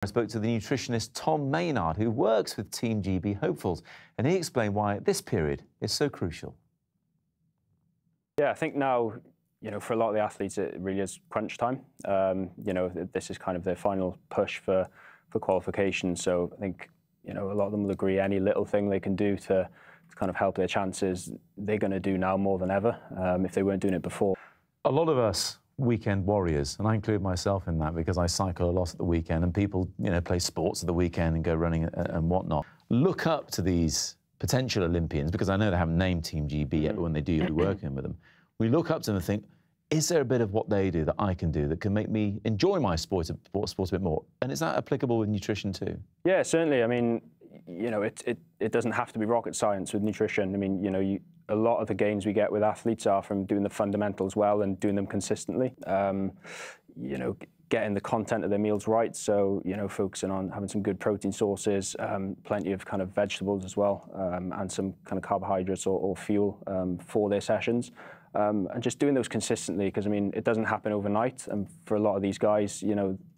I spoke to the nutritionist Tom Maynard, who works with Team GB hopefuls, and he explained why this period is so crucial. Yeah, I think now, for a lot of the athletes, it really is crunch time. This is kind of their final push for qualification. So I think, a lot of them will agree any little thing they can do to kind of help their chances, they're going to do now more than ever, if they weren't doing it before. A lot of us weekend warriors, and I include myself in that because I cycle a lot at the weekend, and people, play sports at the weekend and go running and whatnot, look up to these potential Olympians, because I know they haven't named Team GB yet, but when they do, you'll be working with them. We look up to them and think, is there a bit of what they do that I can do that can make me enjoy my sport a bit more? And is that applicable with nutrition too? Yeah, certainly. I mean, it doesn't have to be rocket science with nutrition. I mean, a lot of the gains we get with athletes are from doing the fundamentals well and doing them consistently. Getting the content of their meals right. So, focusing on having some good protein sources, plenty of kind of vegetables as well, and some kind of carbohydrates or fuel for their sessions. And just doing those consistently, because, I mean, it doesn't happen overnight. And for a lot of these guys,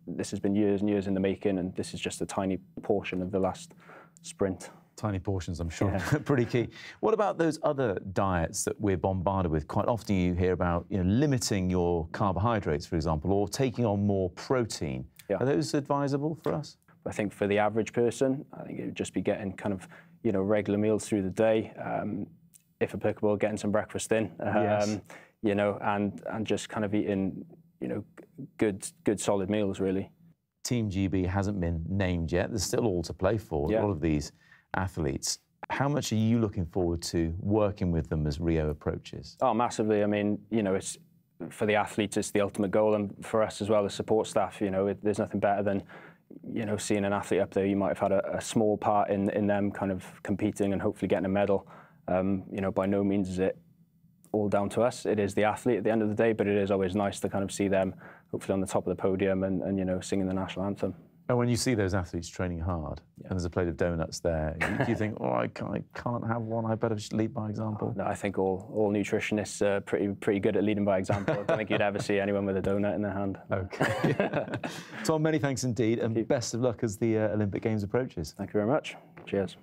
this has been years and years in the making, and this is just a tiny portion of the last sprint. Tiny portions, I'm sure. Yeah. Pretty key. What about those other diets that we're bombarded with? Quite often you hear about limiting your carbohydrates, for example, or taking on more protein. Yeah. Are those advisable for us? I think for the average person, I think it would just be getting kind of, regular meals through the day. If applicable, getting some breakfast in, yes. And just kind of eating, good solid meals, really. Team GB hasn't been named yet. There's still all to play for, yeah. A lot of these athletes. How much are you looking forward to working with them as Rio approaches? Oh, massively. I mean, it's for the athletes, it's the ultimate goal, and for us as well as support staff, there's nothing better than, seeing an athlete up there. You might have had a small part in them kind of competing and hopefully getting a medal. By no means is it all down to us. It is the athlete at the end of the day, but it is always nice to kind of see them hopefully on the top of the podium and singing the national anthem. And when you see those athletes training hard, yeah. And there's a plate of donuts there, do you think, oh, I can't have one, I better just lead by example? No, I think all nutritionists are pretty good at leading by example. I don't think you'd ever see anyone with a donut in their hand. OK. Tom, many thanks indeed, and best of luck as the Olympic Games approaches. Thank you very much. Cheers.